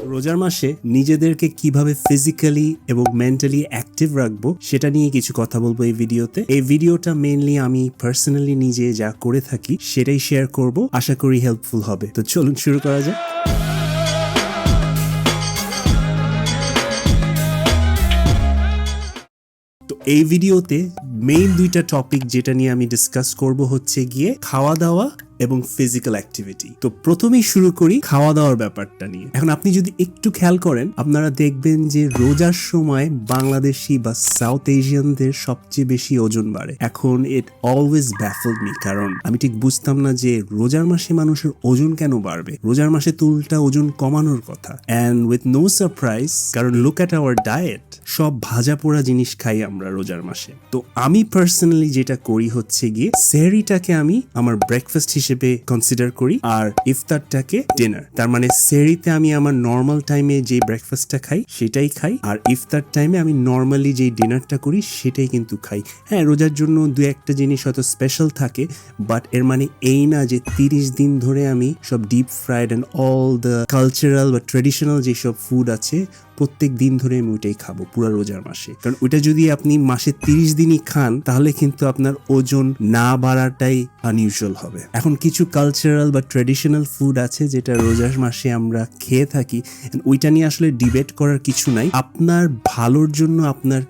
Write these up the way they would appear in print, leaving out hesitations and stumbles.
রোজার মাসে নিজেদেরকে কিভাবে ফিজিক্যালি এবং মেন্টালি অ্যাক্টিভ রাখবো সেটা নিয়ে কিছু কথা বলবো এই ভিডিওতে। এই ভিডিওটা মেইনলি আমি পার্সোনালি নিজে যা করে থাকি সেটাই শেয়ার করব, আশা করি হেল্পফুল হবে। তো চলুন শুরু করা যাক। তো এই ভিডিওতে মেইন দুইটা টপিক যেটা নিয়ে আমি ডিসকাস করব হচ্ছে গিয়ে খাওয়া দাওয়া এবং ফিজিক্যাল অ্যাক্টিভিটি। তো প্রথমেই শুরু করি খাওয়া দাওয়ার ব্যাপারটা নিয়ে। এখন আপনি যদি একটু খেয়াল করেন আপনারা দেখবেন যে রোজার সময় বাংলাদেশি বা সাউথ এশিয়ানদের সবচেয়ে বেশি ওজন বাড়ে। এখন ইট অলওয়েজ ব্যাফলড মি, কারণ আমি ঠিক বুঝতাম না যে রোজার মাসে মানুষের ওজন কেন বাড়বে। রোজার মাসে তো উল্টা ওজন কমানোর কথা। অ্যান্ড উইথ নো সারপ্রাইজ, কারণ লুক অ্যাট আওয়ার ডায়েট, সব ভাজা পোড়া জিনিস খাই আমরা রোজার মাসে। তো আমি পার্সোনালি যেটা করি হচ্ছে গিয়ে সেহরিটাকে আমি আমার ব্রেকফাস্ট হিসেবে কনসিডার করি আর ইফতারটাকে ডিনার। তার মানে সেহরিতে আমি আমার নর্মাল টাইমে যে ব্রেকফাস্টটা খাই সেটাই খাই, আর ইফতার টাইমে আমি নর্মালি যে ডিনারটা করি সেটাই কিন্তু খাই। হ্যাঁ, রোজার জন্য দু একটা জিনিস হয়তো স্পেশাল থাকে, বাট এর মানে এই না যে 30 দিন ধরে আমি সব deep fried and all the cultural বা ট্রেডিশনাল যেসব ফুড আছে প্রত্যেক দিন ধরে আমি ওইটাই খাবো পুরো রোজার মাসে। কারণ ওইটা যদি আপনি মাসে 30 দিনই খান তাহলে কিন্তু আপনার ওজন না বাড়াটাই আনইউজুয়াল হবে। এখন কিছু কালচারাল বা ট্রেডিশনাল ফুড আছে যেটা রোজার মাসে আমরা খেয়ে থাকি, ওইটা নিয়ে আসলে ডিবেট করার কিছু নাই। আপনার ভালোর জন্য আপনার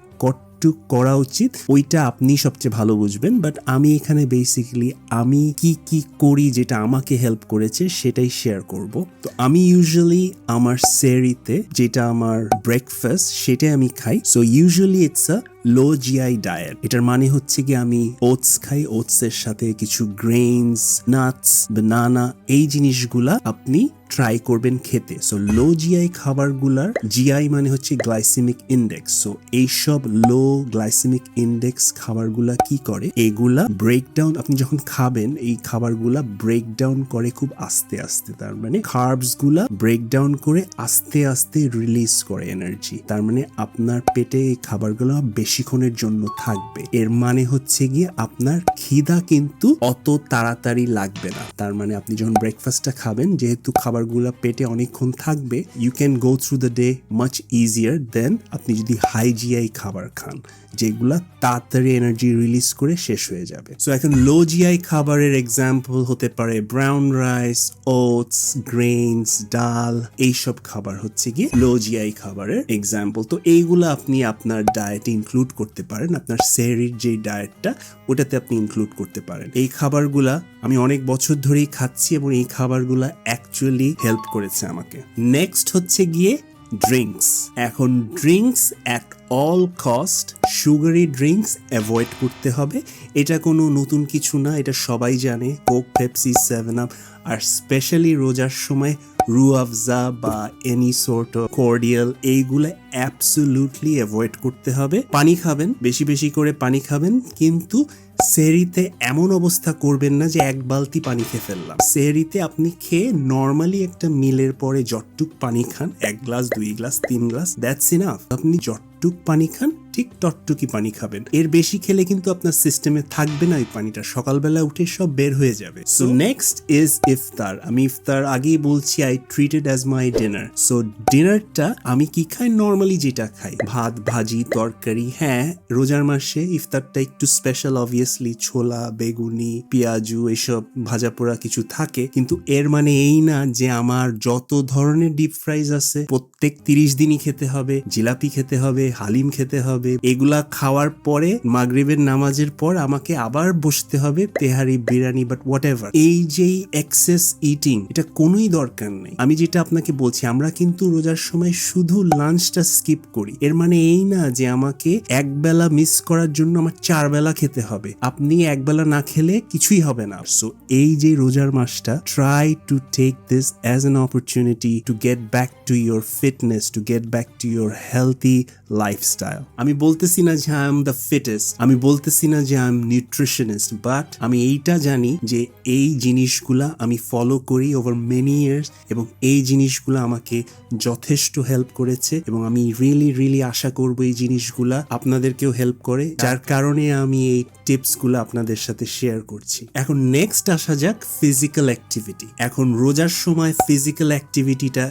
করা উচিত ওইটা আপনি সবচেয়ে ভালো বুঝবেন। বাট আমি এখানে বেসিক্যালি আমি কি করি যেটা আমাকে হেল্প করেছে সেটাই শেয়ার করব। তো আমি ইউজুয়ালি আমার সেহরিতে যেটা আমার ব্রেকফাস্ট সেটাই আমি খাই। So usually it's a low GI diet. এটার মানে হচ্ছে কি আমি ওটস খাই, ওটসের সাথে কিছু গ্রেইনস, নাটস, বানানা, এই জিনিসগুলা আপনি ট্রাই করবেন খেতে। সো লো জিআই খাবারগুলার, জিআই মানে হচ্ছে গ্লাইসেমিক ইন্ডেক্স। সো এইসব লো গ্লাইসেমিক ইন্ডেক্স খাবারগুলা কি করে, এগুলা ব্রেকডাউন, আপনি যখন খাবেন এই খাবারগুলা ব্রেকডাউন করে খুব আস্তে আস্তে। তার মানে কার্বস গুলা ব্রেকডাউন করে আস্তে আস্তে রিলিজ করে এনার্জি। তার মানে আপনার পেটে এই খাবারগুলো বেশিক্ষণের জন্য থাকবে। এর মানে হচ্ছে গিয়ে আপনার খিদা কিন্তু অত তাড়াতাড়ি লাগবে না। তার মানে আপনি যখন ব্রেকফাস্টটা খাবেন, যেহেতু খাবারগুলা পেটে অনেকক্ষণ থাকবে, you can go through the day much easier then আপনি যদি হাই জিআই খাবার খান যেগুলা তাড়াতাড়ি এনার্জি রিলিজ করে শেষ হয়ে যাবে। সো এখন লো জিআই খাবারের এক্সাম্পল হতে পারে ব্রাউন রাইস, ওটস, গ্রেইনস, ডাল, এইসব খাবার হচ্ছে গিয়ে লো জিআই খাবারের এক্সাম্পল। তো এইগুলা আপনি আপনার ডায়েটে ইনক্লুড করতে পারেন। আপনার সেহরির যে ডায়েটটা ওটাতে আপনি ইনক্লুড করতে পারেন। এই খাবারগুলা আমি অনেক বছর ধরেই খাচ্ছি এবং এই খাবারগুলা অ্যাকচুয়ালি হেল্প করেছে আমাকে। নেক্সট হচ্ছে গিয়ে ড্রিঙ্কস। এখন drinks at all cost sugary drinks avoid করতে হবে। এটা কোনো নতুন কিছু না, এটা সবাই জানে। কোক, পেপসি, 7 আপ, আর স্পেশালি রোজার সময় রুয়াফজা বা এনি সর্ট অফ কর্ডিয়াল, এইগুলো অ্যাবসলিউটলি অ্যাভয়েড করতে হবে। পানি খাবেন, বেশি বেশি করে পানি খাবেন, কিন্তু সেহরিতে এমন অবস্থা করবেন না যে এক বালতি পানি খেয়ে ফেললাম। সেহরিতে আপনি খেয়ে নর্মালি একটা মিলের পরে যতটুক পানি খান, 1 glass, 2 glass, 3 glass, that's enough. আপনি যতটুক পানি খান ঠিক ততটুকুই পানি খাবেন। এর বেশি খেলে কিন্তু আপনার সিস্টেমে থাকবে না, ওই পানিটা সকালবেলা উঠে সব বের হয়ে যাবে। সো নেক্সট ইজ ইফতার। আমি ইফতার আগেই বলছি I treat it as my dinner. So ডিনারটা আমি কি খাই, নর্মালি যেটা খাই, ভাত, ভাজি, তরকারি। হ্যাঁ, রোজার মাসে ইফতারটা একটু স্পেশাল, অবভিয়াসলি ছোলা, বেগুনি, পেঁয়াজু, এসব ভাজা পোড়া কিছু থাকে, কিন্তু এর মানে এই না যে আমার যত ধরনের ডিপ ফ্রাইজ আছে প্রত্যেক 30 দিনই খেতে হবে, জিলাপি খেতে হবে, হালিম খেতে হবে। এগুলা খাওয়ার পরে মাগরিবের নামাজের পর আমাকে আবার বসতে হবে তেহারি, বিরিয়ানি, বাট হোয়াট এভার। এই যে এক্সেস ইটিং, এটা কোনোই দরকার নেই। আমি যেটা আপনাকে বলছি, আমরা কিন্তু রোজার সময় শুধু লাঞ্চটা স্কিপ করি। এর মানে এই না যে আমাকে এক বেলা মিস করার জন্য আমার 4 বেলা খেতে হবে। আপনি এক বেলা না খেলে কিছুই হবে না। সো এই যে রোজার মাসটা, try to take this as an opportunity to get back to your fitness, to get back to your healthy lifestyle. আমি বলতেছি না যে আই এম দ্য ফিটেস্ট, আমি বলতেছি না যে আই এম নিউট্রিশনিস্ট, বাট আমি এইটা জানি যে এই জিনিসগুলা আমি ফলো করি ওভার মেনি ইয়ার্স এবং এই জিনিসগুলো আমাকে যথেষ্ট হেল্প করেছে এবং আমি রিয়েলি আশা করবো এই জিনিসগুলা আপনাদেরকেও হেল্প করে, যার কারণে আমি এই টিপসগুলো আপনাদের সাথে শেয়ার করছি। এখন নেক্সট আসা যাক ফিজিক্যাল অ্যাক্টিভিটি। এখন রোজার সময় ফিজিক্যাল অ্যাক্টিভিটিটা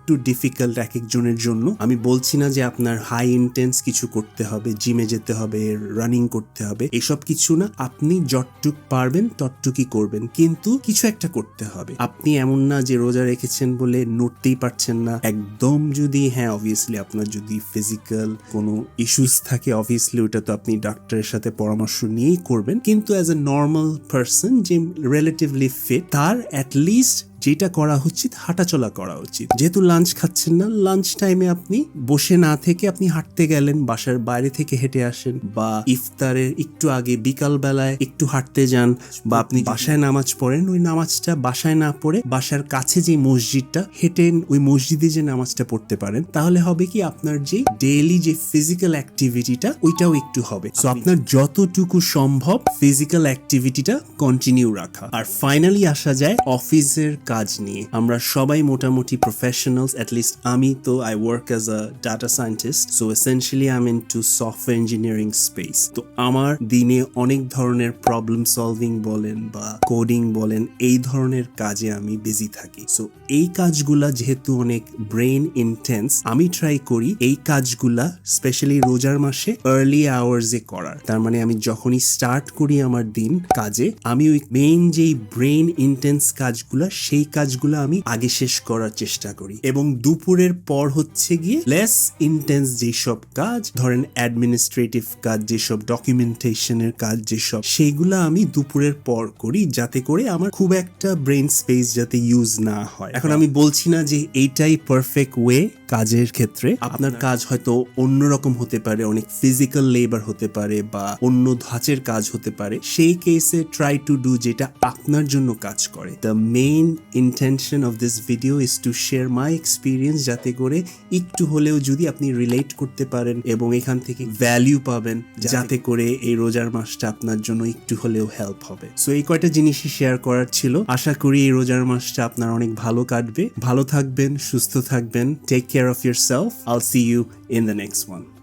একটু ডিফিকাল্ট এক একজনের জন্য। আমি বলছি না যে আপনার হাই ইন্টেন্স কিছু করতে হবে, জিমে যেতে হবে, রানিং করতে হবে, এসব কিছু না। আপনি যতটুক পারবেন ততটুকুই করবেন, কিন্তু কিছু একটা করতে হবে। আপনি এমন না যে রোজা রেখেছেন বলে নড়তেই পারছেন না একদম। যদি হ্যাঁ অবভিয়াসলি আপনার যদি ফিজিক্যাল কোনো ইস্যুস থাকে, অবভিয়াসলি ওটা তো আপনি ডাক্তারের সাথে পরামর্শ নিয়েই করবেন, কিন্তু অ্যাজ এ নর্মাল পারসন যে রিলেটিভলি ফিট, তার অ্যাটলিস্ট যেটা করা উচিত হাঁটাচলা করা উচিত। যেহেতু লাঞ্চ খাচ্ছেন না, লাঞ্চ টাইমে আপনি বসে না থেকে আপনি হাঁটতে গেলেন, বাসার বাইরে থেকে হেঁটে আসেন, বা ইফতারের একটু আগে বিকাল বেলায় একটু হাঁটতে যান, বা আপনি বাসায় নামাজ পড়েন, ওই নামাজটা বাসায় না পড়ে বাসার কাছে যে মসজিদটা, হেঁটে ওই মসজিদে যে নামাজটা পড়তে পারেন, তাহলে হবে কি আপনার যে ডেইলি যে ফিজিক্যাল অ্যাক্টিভিটিটা ওইটাও একটু হবে। সো আপনার যতটুকু সম্ভব ফিজিক্যাল অ্যাক্টিভিটিটা কন্টিনিউ রাখা। আর ফাইনালি আসা যায় অফিসের কাজ নিয়ে। আমরা সবাই মোটামুটি প্রফেশনালস, অ্যাটলিস্ট আমি তো I work as a data scientist, so essentially I am into software engineering space. তো আমার দিনে অনেক ধরনের প্রবলেম সলভিং বলেন বা কোডিং বলেন, এই ধরনের কাজে আমি বিজি থাকি। সো এই কাজগুলা যেহেতু অনেক ব্রেন ইন্টেন্স, আমি ট্রাই করি এই কাজগুলা স্পেশালি রোজার মাসে আর্লি আওয়ার্সে করার। তার মানে আমি যখনই স্টার্ট করি আমার দিন কাজে, আমি ওই মেইন যেই ব্রেন ইন্টেন্স কাজগুলা, সেই কাজগুলো আমি আগে শেষ করার চেষ্টা করি। এবং দুপুরের পর হচ্ছে গিয়ে লেস ইন্টেন্স যেসব কাজ, ধরেন অ্যাডমিনিস্ট্রেটিভ কাজ, যেসব ডকুমেন্টেশনের কাজ যেসব, সেইগুলো আমি দুপুরের পর করি, যাতে করে আমার খুব একটা ব্রেন স্পেস যাতে ইউজ না হয়। এখন আমি বলছি না যে এইটাই পারফেক্ট ওয়ে কাজের ক্ষেত্রে। আপনার কাজ হয়তো অন্যরকম হতে পারে, অনেক ফিজিক্যাল লেবার হতে পারে, বা অন্য ধাঁচের কাজ হতে পারে। সেই কেসে ট্রাই টু ডু যেটা আপনার জন্য কাজ করে। The main intention of this video is to share my experience, যাতে করে একটু হলেও যদি আপনি রিলেট করতে পারেন এবং এখান থেকে ভ্যালু পাবেন, যাতে করে এই রোজার মাসটা আপনার জন্য একটু হলেও হেল্প হবে। সো এই কয়টা জিনিসই শেয়ার করার ছিল। আশা করি এই রোজার মাসটা আপনার অনেক ভালো কাটবে। ভালো থাকবেন, সুস্থ থাকবেন। Take care of yourself. I'll see you in the next one.